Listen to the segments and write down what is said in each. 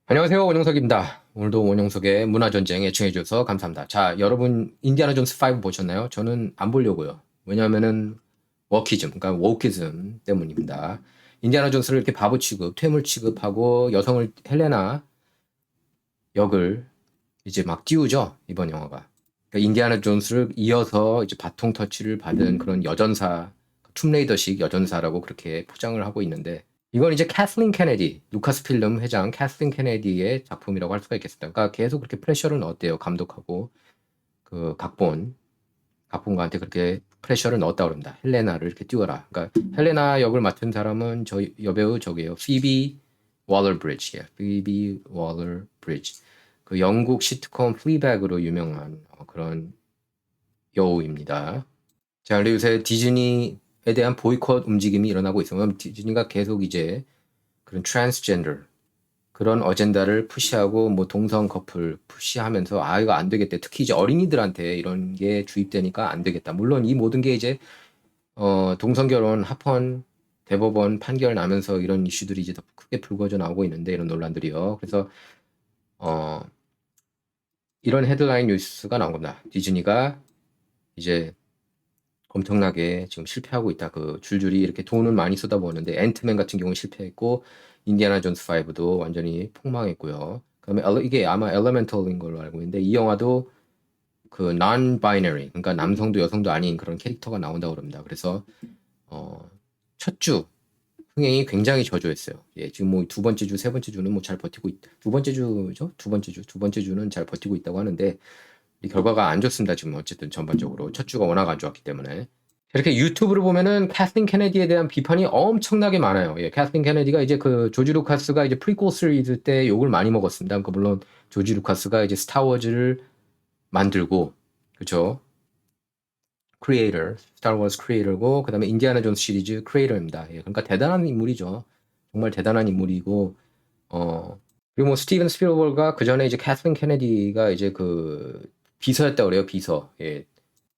안녕하세요. 원영석입니다. 오늘도 원영석의 문화전쟁 애청해주셔서 감사합니다. 자, 여러분, 인디아나 존스 5 보셨나요? 저는 안 보려고요. 왜냐하면은, 워키즘, 그러니까 wokeism 때문입니다. 인디아나 존스를 이렇게 바보 취급, 퇴물 취급하고 여성을 헬레나 역을 이제 막 띄우죠. 이번 영화가. 그러니까 인디아나 존스를 이어서 이제 바통 터치를 받은 그런 여전사, 툼레이더식 여전사라고 그렇게 포장을 하고 있는데, 이건 이제 캐슬린 케네디, 루카스 필름 회장 캐슬린 케네디의 작품이라고 할 수가 있겠습니다. 그러니까 계속 그렇게 프레셔를 넣었대요. 감독하고 그 각본가한테 그렇게 프레셔를 넣었다고 합니다. 헬레나를 이렇게 띄워라. 그러니까 헬레나 역을 맡은 사람은 저 여배우 저기예요. 피비 월러 브리지. 피비 월러 브리지. 그 영국 시트콤 플리백으로 유명한 그런 여우입니다. 자, 그리고 요새 디즈니에 대한 보이콧 움직임이 일어나고 있어요. 디즈니가 계속 이제 그런 트랜스젠더 그런 어젠다를 푸시하고 뭐 동성 커플 푸시하면서 아 이거 안 되겠대. 특히 이제 어린이들한테 이런 게 주입되니까 안 되겠다. 물론 이 모든 게 이제 동성 결혼 합헌 대법원 판결 나면서 이런 이슈들이 이제 더 크게 불거져 나오고 있는데 이런 논란들이요. 그래서 어 이런 헤드라인 뉴스가 나온 겁니다. 디즈니가 이제 엄청나게 지금 실패하고 있다. 그 줄줄이 이렇게 돈은 많이 쏟아부었는데 앤트맨 같은 경우는 실패했고 인디아나 존스 5도 완전히 폭망했고요. 그다음에 이게 아마 엘레멘털인 걸로 알고 있는데 이 영화도 그 non-binary 그러니까 남성도 여성도 아닌 그런 캐릭터가 나온다고 그럽니다. 그래서 첫 주 흥행이 굉장히 저조했어요. 예, 지금 뭐 두 번째 주, 세 번째 주는 뭐 잘 버티고 두 번째 주죠? 두 번째 주는 잘 버티고 있다고 하는데 이 결과가 안 좋습니다. 지금 어쨌든 전반적으로 첫 주가 워낙 안 좋았기 때문에 이렇게 유튜브를 보면은 캐슬린 케네디에 대한 비판이 엄청나게 많아요. 예, 캐슬린 케네디가 이제 그 조지 루카스가 이제 프리퀄 시리즈 때 욕을 많이 먹었습니다. 그러니까 물론 조지 루카스가 이제 스타워즈를 만들고 그렇죠. 크리에이터, 스타워즈 크리에이터고 그다음에 인디아나 존스 시리즈 크리에이터입니다. 예, 그러니까 대단한 인물이죠. 정말 대단한 인물이고 그리고 뭐 스티븐 스필버그가 그 전에 이제 캐슬린 케네디가 이제 그 비서였다고 그래요. 비서. 예.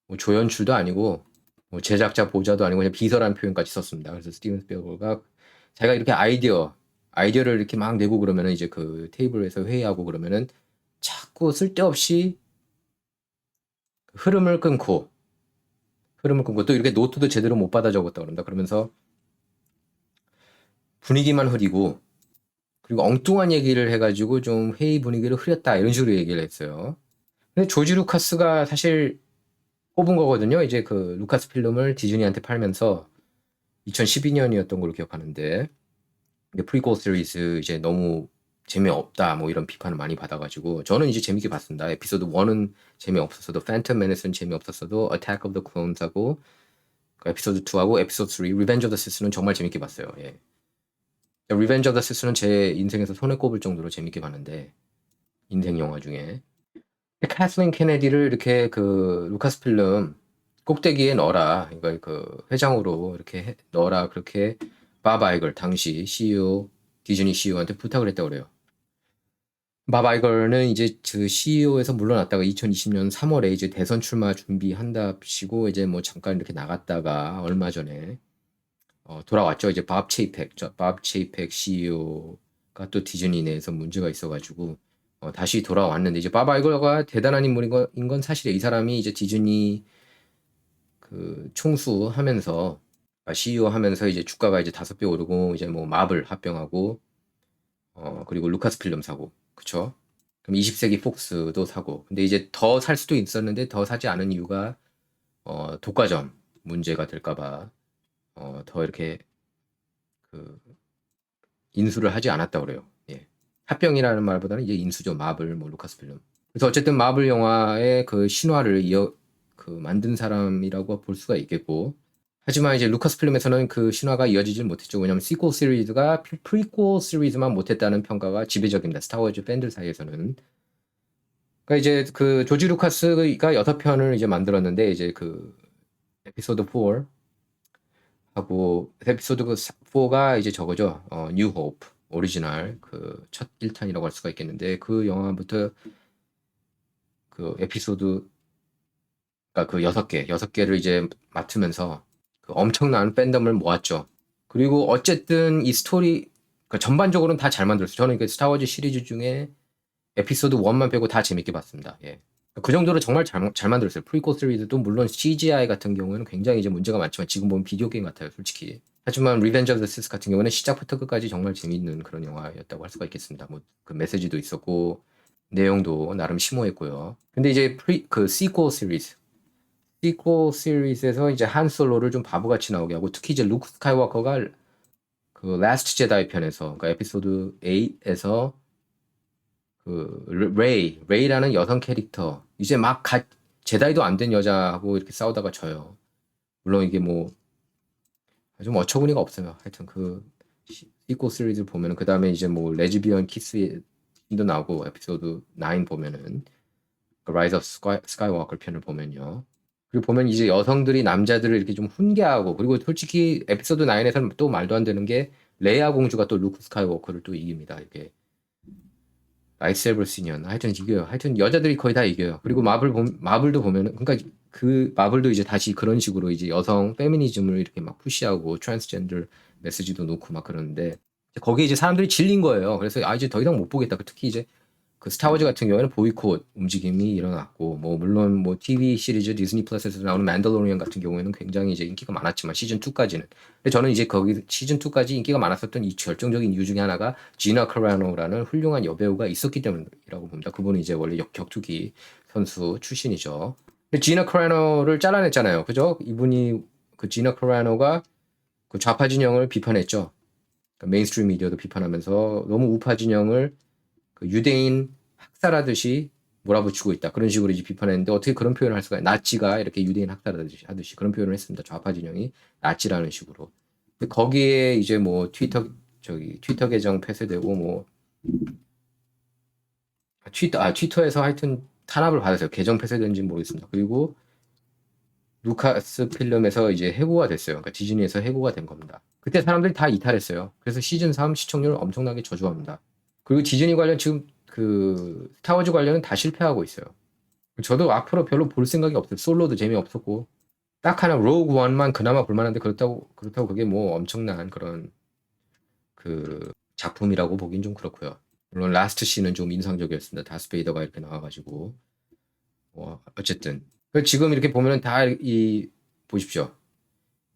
뭐 조연출도 아니고 뭐 제작자 보좌도 아니고 그냥 비서라는 표현까지 썼습니다. 그래서 스티븐 스필버그가 자기가 이렇게 아이디어를 이렇게 막 내고 그러면은 이제 그 테이블에서 회의하고 그러면은 자꾸 쓸데없이 흐름을 끊고 또 이렇게 노트도 제대로 못 받아 적었다 그럽니다. 그러면서 분위기만 흐리고 그리고 엉뚱한 얘기를 해가지고 좀 회의 분위기를 흐렸다 이런 식으로 얘기를 했어요. 근데 조지 루카스가 사실 뽑은 거거든요. 이제 그 루카스 필름을 디즈니한테 팔면서 2012년이었던 걸로 기억하는데 이게 프리퀄 시리즈 이제 너무 재미없다 뭐 이런 비판을 많이 받아가지고 저는 이제 재밌게 봤습니다. 에피소드 1은 재미없었어도 팬텀 메네스는 재미없었어도 어택 오브 더 클론스하고 그 에피소드 2하고 에피소드 3 리벤지 오브 더 시스는 정말 재밌게 봤어요. 예. 리벤지 오브 더 시스는 제 인생에서 손에 꼽을 정도로 재밌게 봤는데 인생 영화 중에 캐슬린 케네디를 이렇게 그 루카스 필름 꼭대기에 넣어라. 이걸 그 회장으로 이렇게 넣어라. 그렇게 밥 아이걸 당시 CEO 디즈니 CEO한테 부탁을 했다고 그래요. 밥 아이걸은 이제 그 CEO에서 물러났다가 2020년 3월에 이제 대선 출마 준비한답시고 이제 뭐 잠깐 이렇게 나갔다가 얼마 전에 돌아왔죠. 이제 밥 체이펙 CEO가 또 디즈니 내에서 문제가 있어가지고 다시 돌아왔는데 이제 밥 아이걸가 대단한 인물인 건 사실이에요. 이 사람이 이제 디즈니 그 총수하면서 CEO 하면서 이제 주가가 이제 5배 오르고 이제 뭐 마블 합병하고 그리고 루카스 필름 사고 그쵸? 그럼 20세기 폭스도 사고 근데 이제 더 살 수도 있었는데 더 사지 않은 이유가 독과점 문제가 될까봐 더 이렇게 그 인수를 하지 않았다 그래요. 예. 합병이라는 말보다는 이제 인수죠. 마블 뭐 루카스 필름. 그래서 어쨌든 마블 영화의 그 신화를 그 만든 사람이라고 볼 수가 있겠고 하지만 이제 루카스 필름에서는 그 신화가 이어지질 못했죠. 왜냐하면 시퀄 시리즈가 프리퀄 시리즈만 못했다는 평가가 지배적입니다. 스타워즈 팬들 사이에서는. 그러니까 이제 그 조지 루카스가 6편을 이제 만들었는데 이제 그 에피소드 4 하고 에피소드 4가 이제 저거죠. 뉴 호프 오리지널 그 첫 1탄이라고 할 수가 있겠는데 그 영화부터 그 에피소드 그러니까 그 6개를 이제 맡으면서 그 엄청난 팬덤을 모았죠. 그리고 어쨌든 이 스토리 그러니까 전반적으로는 다 잘 만들었어요. 저는 그 스타워즈 시리즈 중에 에피소드 1만 빼고 다 재밌게 봤습니다. 예. 그 정도로 정말 잘 만들었어요. 프리퀄 시리즈도 물론 CGI 같은 경우에는 굉장히 이제 문제가 많지만 지금 보면 비디오 게임 같아요, 솔직히. 하지만 리벤지 오브 더 시스 같은 경우는 시작부터 끝까지 정말 재밌는 그런 영화였다고 할 수가 있겠습니다. 뭐 그 메시지도 있었고 내용도 나름 심오했고요. 근데 이제 그 시퀄 시리즈에서 이제 한 솔로를 좀 바보같이 나오게 하고 특히 이제 루크 스카이워커가 그 라스트 제다이 편에서 그러니까 에피소드 8에서 그 레이라는 여성 캐릭터 이제 막 제다이도 안 된 여자하고 이렇게 싸우다가 져요. 물론 이게 뭐 좀 어처구니가 없어요. 하여튼 그 시퀄 시리즈 보면은 그 다음에 이제 뭐 레즈비언 키스도 나오고 에피소드 9 보면은 그 라이즈 오브 스카이워커 편을 보면요. 그리고 보면 이제 여성들이 남자들을 이렇게 좀 훈계하고 그리고 솔직히 에피소드 9에서는 또 말도 안 되는 게 레이아 공주가 또 루크 스카이워커를 또 이깁니다. 이렇게 라이트세이버 시니언 하여튼 이겨요. 하여튼 여자들이 거의 다 이겨요. 그리고 마블도 보면은 그러니까 그 마블도 이제 다시 그런 식으로 이제 여성 페미니즘을 이렇게 막 푸시하고 트랜스젠더 메시지도 놓고 막 그러는데 거기에 이제 사람들이 질린 거예요. 그래서 아 이제 더 이상 못 보겠다. 특히 이제 그 스타워즈 같은 경우에는 보이콧 움직임이 일어났고 뭐 물론 뭐 TV 시리즈 디즈니 플러스에서 나오는 만달로리안 같은 경우에는 굉장히 이제 인기가 많았지만 시즌 2까지는 근데 저는 이제 거기 시즌 2까지 인기가 많았었던 이 결정적인 이유 중에 하나가 지나 카라노라는 훌륭한 여배우가 있었기 때문이라고 봅니다. 그분은 이제 원래 격투기 선수 출신이죠. 근데 지나 카라노를 잘라냈잖아요. 그죠? 이분이 그 지나 카라노가 그 좌파 진영을 비판했죠. 그러니까 메인스트림 미디어도 비판하면서 너무 우파 진영을 그 유대인 학살하듯이 몰아붙이고 있다. 그런 식으로 이제 비판했는데 어떻게 그런 표현을 할 수가 나치가 이렇게 유대인 학살하듯이 그런 표현을 했습니다. 좌파 진영이 나치라는 식으로. 근데 거기에 이제 뭐 트위터 계정 폐쇄되고 뭐 트위터에서 하여튼 탄압을 받았어요. 계정 폐쇄된지는 모르겠습니다. 그리고 루카스 필름에서 이제 해고가 됐어요. 그러니까 디즈니에서 해고가 된 겁니다. 그때 사람들이 다 이탈했어요. 그래서 시즌 3 시청률을 엄청나게 저조합니다. 그리고 디즈니 관련 지금 그 스타워즈 관련은 다 실패하고 있어요. 저도 앞으로 별로 볼 생각이 없어요. 솔로도 재미없었고 딱 하나 로그 원만 그나마 볼만한데 그렇다고 그게 뭐 엄청난 그런 그 작품이라고 보긴 좀 그렇고요. 물론 라스트 씬은 좀 인상적이었습니다. 다스베이더가 이렇게 나와가지고 어쨌든 지금 이렇게 보면은 다 이 보십시오.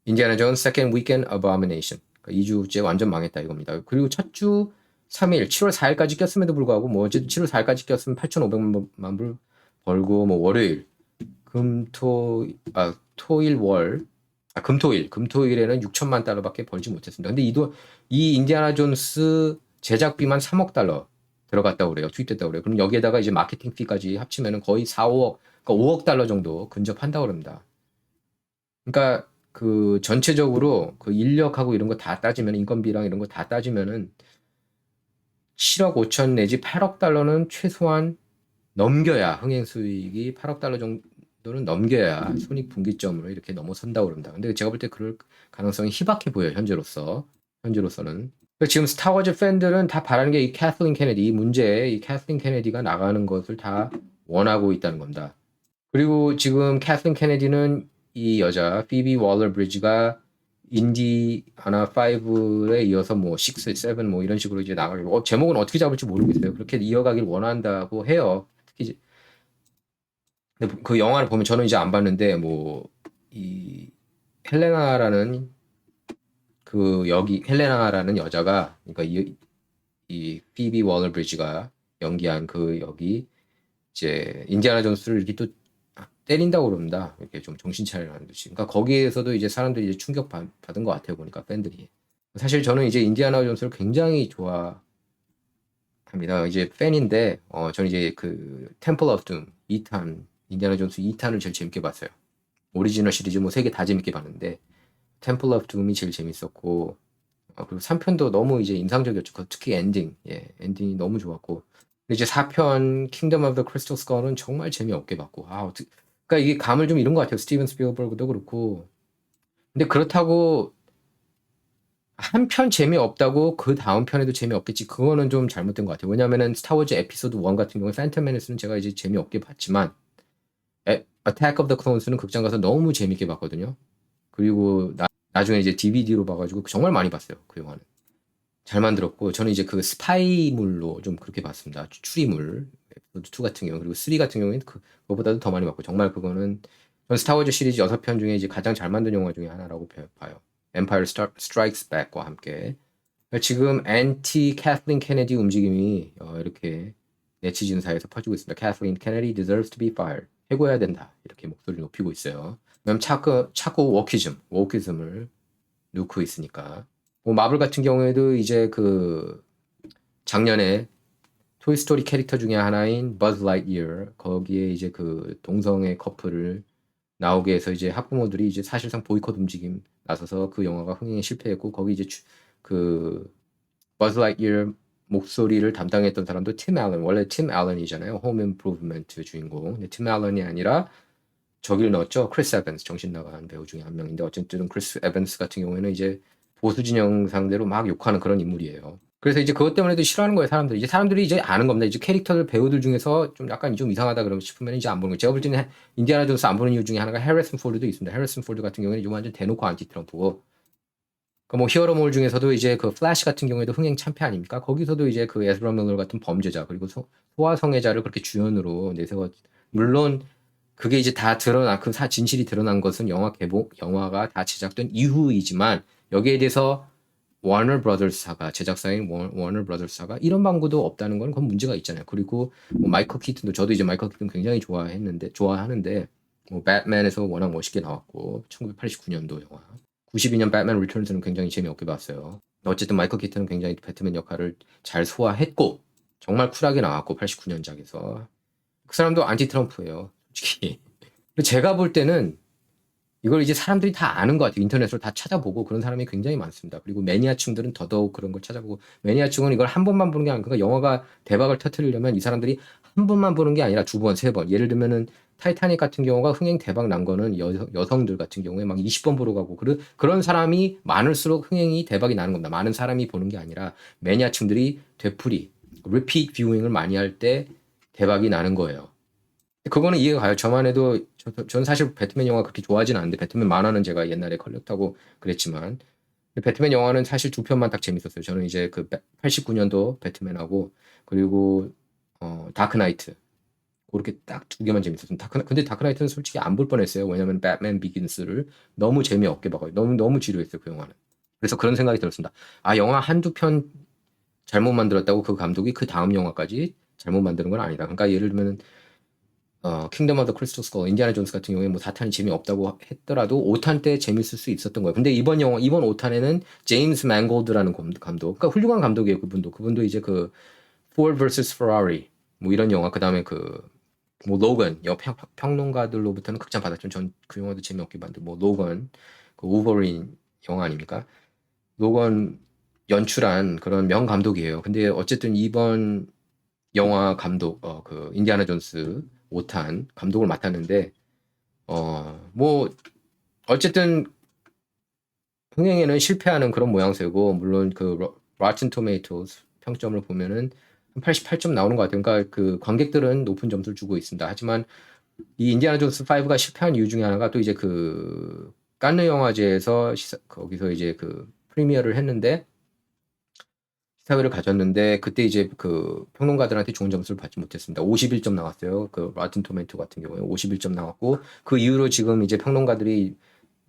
인디아나 존 세컨드 위켄드 어바미네이션 2주째 완전 망했다 이겁니다. 그리고 첫 주 3일 7월 4일까지 꼈음에도 불구하고 뭐 어쨌든 7월 4일까지 꼈으면 8,500만 불 벌고 뭐 월요일 토일 월 금토일에는 6천만 달러밖에 벌지 못했습니다. 근데 이 인디아나 존스 제작비만 3억 달러 들어갔다고 그래요. 투입됐다고 그래요. 그럼 여기에다가 이제 마케팅 피까지 합치면은 거의 5억 그러니까 5억 달러 정도 근접한다고 그럽니다. 그러니까 그 전체적으로 그 인력하고 이런 거 다 따지면 인건비랑 이런 거 다 따지면은 7억 5천 내지 8억 달러는 최소한 넘겨야 흥행 수익이 8억 달러 정도는 넘겨야 손익분기점으로 이렇게 넘어선다고 그럽니다. 근데 제가 볼 때 그럴 가능성이 희박해 보여요. 현재로서는. 지금 스타워즈 팬들은 다 바라는 게 이 캐슬린 케네디 이 문제에 이 캐슬린 케네디가 나가는 것을 다 원하고 있다는 겁니다. 그리고 지금 캐슬린 케네디는 이 여자 피비 월러 브리지가 인디아나 5에 이어서 뭐 6, 7 뭐 이런 식으로 이제 나가고 제목은 어떻게 잡을지 모르겠어요. 그렇게 이어가길 원한다고 해요. 특히 근데 그 영화를 보면 저는 이제 안 봤는데 뭐 이 헬레나라는 헬레나라는 여자가 그러니까 이 피비 월러 브리지가 연기한 그 여기 이제 인디아나 존스를 이렇게 또 때린다고 그럽니다. 이렇게 좀 정신 차리라는 듯이. 그러니까 거기에서도 이제 사람들이 이제 충격 받은 것 같아요. 보니까 팬들이. 사실 저는 이제 인디아나 존스를 굉장히 좋아합니다. 이제 팬인데, 저는 이제 그 템플 오브 둠 2탄, 인디아나 존스 2탄을 제일 재밌게 봤어요. 오리지널 시리즈 뭐 3개 다 재밌게 봤는데, 템플 오브 둠이 제일 재밌었고, 그리고 3편도 너무 이제 인상적이었죠. 특히 엔딩이 너무 좋았고. 이제 4편 킹덤 오브 더 크리스탈 스컬은 정말 재미없게 봤고, 그러니까 이게 감을 좀 잃은 것 같아요. 스티븐 스필버그도 그렇고. 근데 그렇다고 한 편 재미없다고 그 다음 편에도 재미없겠지. 그거는 좀 잘못된 것 같아요. 왜냐면은 스타워즈 에피소드 1 같은 경우에 팬텀 메나스는 제가 이제 재미없게 봤지만 어택 오브 더 클론스는 극장 가서 너무 재밌게 봤거든요. 그리고 나중에 이제 DVD로 봐가지고 정말 많이 봤어요. 그 영화는. 잘 만들었고 저는 이제 그 스파이물로 좀 그렇게 봤습니다. 추리물 에피소드 2 같은 경우 그리고 3 같은 경우에는 그거보다도 더 많이 봤고 정말 그거는 전 스타워즈 시리즈 6편 중에 이제 가장 잘 만든 영화 중에 하나라고 봐요. 엠파이어 스트라이크스 백과 함께 지금 앤티 캐슬린 케네디 움직임이 이렇게 네티즌사에서 퍼지고 있습니다. 캐슬린 케네디 deserves to be fired. 해고해야 된다. 이렇게 목소리를 높이고 있어요. 왜냐면 자꾸 워키즘을 넣고 있으니까. 뭐 마블 같은 경우에도 이제 그 작년에 토이스토리 캐릭터 중에 하나인 버즈 라이트이어 거기에 이제 그 동성애 커플을 나오게 해서 이제 학부모들이 이제 사실상 보이콧 움직임 나서서 그 영화가 흥행에 실패했고 거기 이제 그 버즈 라이트이어 목소리를 담당했던 사람도 팀 앨런 원래 팀 앨런이잖아요. 홈 임프루브먼트 주인공. 근데 팀 앨런이 아니라 저기를 넣었죠. 크리스 에반스 정신 나간 배우 중에 한 명인데 어쨌든 크리스 에반스 같은 경우에는 이제 보수 진영 상대로 막 욕하는 그런 인물이에요. 그래서 이제 그것 때문에도 싫어하는 거예요, 사람들이. 이제 사람들이 이제 아는 겁니다. 이제 캐릭터들 배우들 중에서 좀 약간 좀 이상하다 그러면 싶으면 이제 안 보는 거예요. 제가 볼 때는 인디아나 존스 안 보는 이유 중에 하나가 해리슨 폴드도 있습니다. 해리슨 폴드 같은 경우에는 완전 대놓고 안티 트럼프고 뭐 히어로몰 중에서도 이제 그 플래시 같은 경우에도 흥행 참패 아닙니까? 거기서도 이제 그 에즈라 밀러 같은 범죄자 그리고 소아 성애자를 그렇게 주연으로 내세워 물론 그게 이제 다 드러난 진실이 드러난 것은 영화가 다 제작된 이후이지만 여기에 대해서 워너 브라더스사가 제작사인 워너 브라더스사가 이런 방구도 없다는 건 그건 문제가 있잖아요. 그리고 뭐 마이클 키튼도 저도 이제 마이클 키튼 굉장히 좋아하는데 뭐 배트맨에서 워낙 멋있게 나왔고 1989년도 영화 92년 배트맨 리턴즈는 굉장히 재미없게 봤어요. 어쨌든 마이클 키튼은 굉장히 배트맨 역할을 잘 소화했고 정말 쿨하게 나왔고 89년작에서 그 사람도 안티 트럼프예요. 솔직히. 제가 볼 때는 이걸 이제 사람들이 다 아는 것 같아요. 인터넷으로 다 찾아보고 그런 사람이 굉장히 많습니다. 그리고 매니아층들은 더더욱 그런 걸 찾아보고 매니아층은 이걸 한 번만 보는 게 아니라 그러니까 영화가 대박을 터뜨리려면 이 사람들이 한 번만 보는 게 아니라 두 번, 세 번. 예를 들면은 타이타닉 같은 경우가 흥행 대박 난 거는 여성들 같은 경우에 막 20번 보러 가고 그런 사람이 많을수록 흥행이 대박이 나는 겁니다. 많은 사람이 보는 게 아니라 매니아층들이 되풀이 리피트 뷰잉을 많이 할 때 대박이 나는 거예요. 그거는 이해가 가요. 저만 해도 저는 사실 배트맨 영화 그렇게 좋아하진 않는데 배트맨 만화는 제가 옛날에 컬렉트하고 그랬지만 배트맨 영화는 사실 두 편만 딱 재밌었어요. 저는 이제 그 89년도 배트맨하고 그리고 다크나이트 그렇게 딱 두 개만 재밌었어요. 근데 다크나이트는 솔직히 안 볼 뻔했어요. 왜냐면 배트맨 비긴스를 너무 재미없게 봐요. 너무 지루했어요 그 영화는. 그래서 그런 생각이 들었습니다. 아 영화 한두 편 잘못 만들었다고 그 감독이 그 다음 영화까지 잘못 만드는 건 아니다. 그러니까 예를 들면 킹덤 오브 더 크리스탈 스쿨, 인디아나 존스 같은 경우에 뭐 4탄이 재미없다고 했더라도 5탄 때 재밌을 수 있었던 거예요. 근데 이번 5탄에는 제임스 망골드라는 감독, 그러니까 훌륭한 감독이에요. 그분도 이제 그 Ford vs Ferrari 뭐 이런 영화, 그 다음에 뭐 로건, 평론가들로부터는 극찬 받았죠. 전 그 영화도 재미없게 봤는데 뭐 로건, 그 우버린 영화 아닙니까? 로건 연출한 그런 명 감독이에요. 근데 어쨌든 이번 영화 감독, 그 인디아나 존스 5탄 감독을 맡았는데, 뭐 어쨌든 흥행에는 실패하는 그런 모양새고, 물론 그 Rotten Tomatoes 평점을 보면은 한 88점 나오는 것 같아요. 그러니까 그 관객들은 높은 점수를 주고 있습니다. 하지만 이 인디아나 존스 5가 실패한 이유 중에 하나가 또 이제 그 칸느 영화제에서 거기서 이제 그 프리미어를 했는데 시사회를 가졌는데 그때 이제 그 평론가들한테 좋은 점수를 받지 못했습니다. 51점 나왔어요. 그 라튼 토마토 같은 경우에 51점 나왔고 그 이후로 지금 이제 평론가들이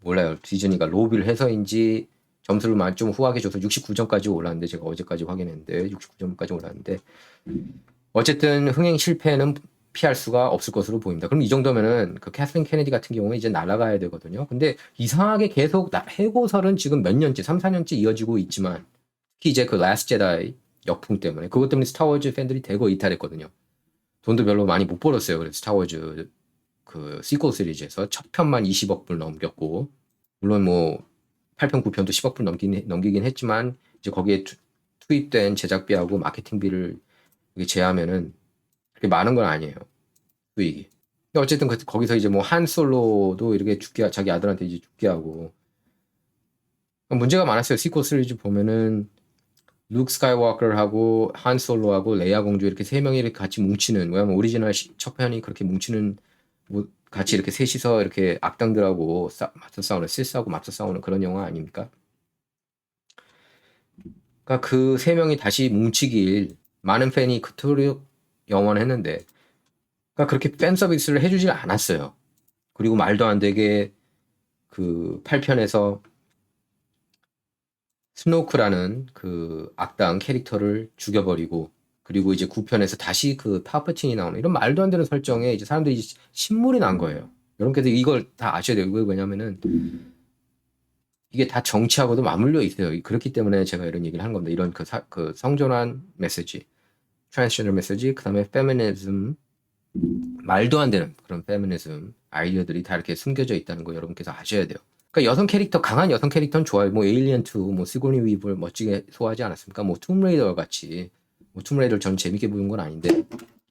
몰라요. 디즈니가 로비를 해서인지 점수를 많이 좀 후하게 줘서 69점까지 올랐는데 제가 어제까지 확인했는데 69점까지 올랐는데 어쨌든 흥행 실패는 피할 수가 없을 것으로 보입니다. 그럼 이 정도면은 그 캐슬린 케네디 같은 경우에 이제 날아가야 되거든요. 근데 이상하게 계속 해고설은 지금 몇 년째, 3, 4년째 이어지고 있지만 특히 이제 그 라스트 제다이 역풍 때문에 그것 때문에 스타워즈 팬들이 대거 이탈했거든요. 돈도 별로 많이 못 벌었어요. 그래서 스타워즈 그 시퀄 시리즈에서 첫 편만 20억 불 넘겼고 물론 뭐 8편, 9편도 10억 불 넘기긴 했지만 이제 거기에 투입된 제작비하고 마케팅비를 제하면은 그렇게 많은 건 아니에요. 수익이. 근데 어쨌든 거기서 이제 뭐 한 솔로도 이렇게 자기 아들한테 이제 죽게 하고 문제가 많았어요. 시퀄 시리즈 보면은 루크 스카이워커하고 한 솔로하고 레이아 공주 이렇게 세 명이 이렇게 같이 뭉치는 왜냐면 오리지널 첫 편이 그렇게 뭉치는 뭐 같이 이렇게 셋이서 이렇게 맞서 싸우는 실사하고 맞서 싸우는 그런 영화 아닙니까? 그러니까 그 세 명이 다시 뭉치길 많은 팬이 그토록 영원했는데, 그러니까 그렇게 팬 서비스를 해주질 않았어요. 그리고 말도 안 되게 그 8편에서 스노크라는 그 악당 캐릭터를 죽여버리고, 그리고 이제 9편에서 다시 그 파퍼틴이 나오는 이런 말도 안 되는 설정에 이제 사람들이 신물이 난 거예요. 여러분께서 이걸 다 아셔야 돼요. 왜냐면은 이게 다 정치하고도 맞물려 있어요. 그렇기 때문에 제가 이런 얘기를 하는 겁니다. 이런 그 성전환 메시지, 트랜스젠더 메시지, 그 다음에 페미니즘, 말도 안 되는 그런 페미니즘 아이디어들이 다 이렇게 숨겨져 있다는 거 여러분께서 아셔야 돼요. 그러니까 여성 캐릭터, 강한 여성 캐릭터는 좋아요. 뭐 에일리언 2, 뭐 시고니 위브를 멋지게 소화하지 않았습니까? 뭐 툼레이더 같이, 뭐 툼레이더를 전 재밌게 보는 건 아닌데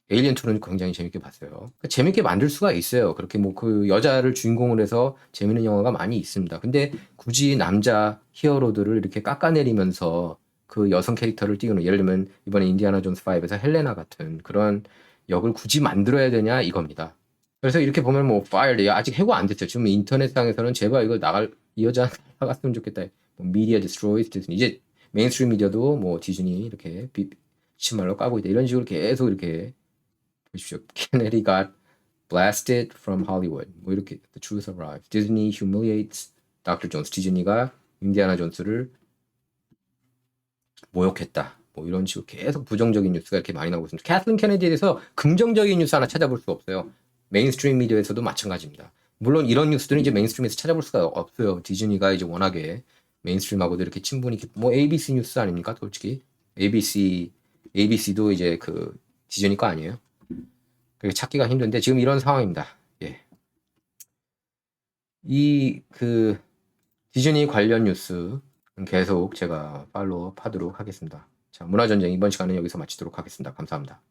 에일리언 2는 굉장히 재밌게 봤어요. 그러니까 재밌게 만들 수가 있어요. 그렇게 뭐 그 여자를 주인공으로 해서 재밌는 영화가 많이 있습니다. 근데 굳이 남자 히어로들을 이렇게 깎아내리면서 그 여성 캐릭터를 띄우는, 예를 들면 이번에 인디아나 존스 5에서 헬레나 같은 그런 역을 굳이 만들어야 되냐 이겁니다. 그래서 이렇게 보면 뭐 파일이 아직 해고 안 됐어요. 지금 인터넷상에서는 제발 이거 이 여자 나갔으면 좋겠다. 뭐 미디어 디스트로이스 디즈니, 이제 메인스트림 미디어도 뭐 디즈니 이렇게 신말로 까고 있다. 이런 식으로 계속 이렇게 보십시오. Kennedy got blasted from Hollywood. 뭐 이렇게 The truth arrives. Disney humiliates Dr. Jones. 디즈니가 인디아나 존스를 모욕했다. 뭐 이런 식으로 계속 부정적인 뉴스가 이렇게 많이 나오고 있습니다. 캐슬린 케네디에 대해서 긍정적인 뉴스 하나 찾아볼 수 없어요. 메인스트림 미디어에서도 마찬가지입니다. 물론 이런 뉴스들은 이제 메인스트림에서 찾아볼 수가 없어요. 디즈니가 이제 워낙에 메인스트림하고도 이렇게 친분이 깊고, 뭐 ABC 뉴스 아닙니까? 솔직히 ABC도 이제 그 디즈니 거 아니에요? 그게 찾기가 힘든데 지금 이런 상황입니다. 예. 이 그 디즈니 관련 뉴스 계속 제가 팔로우 하도록 하겠습니다. 자, 문화전쟁 이번 시간은 여기서 마치도록 하겠습니다. 감사합니다.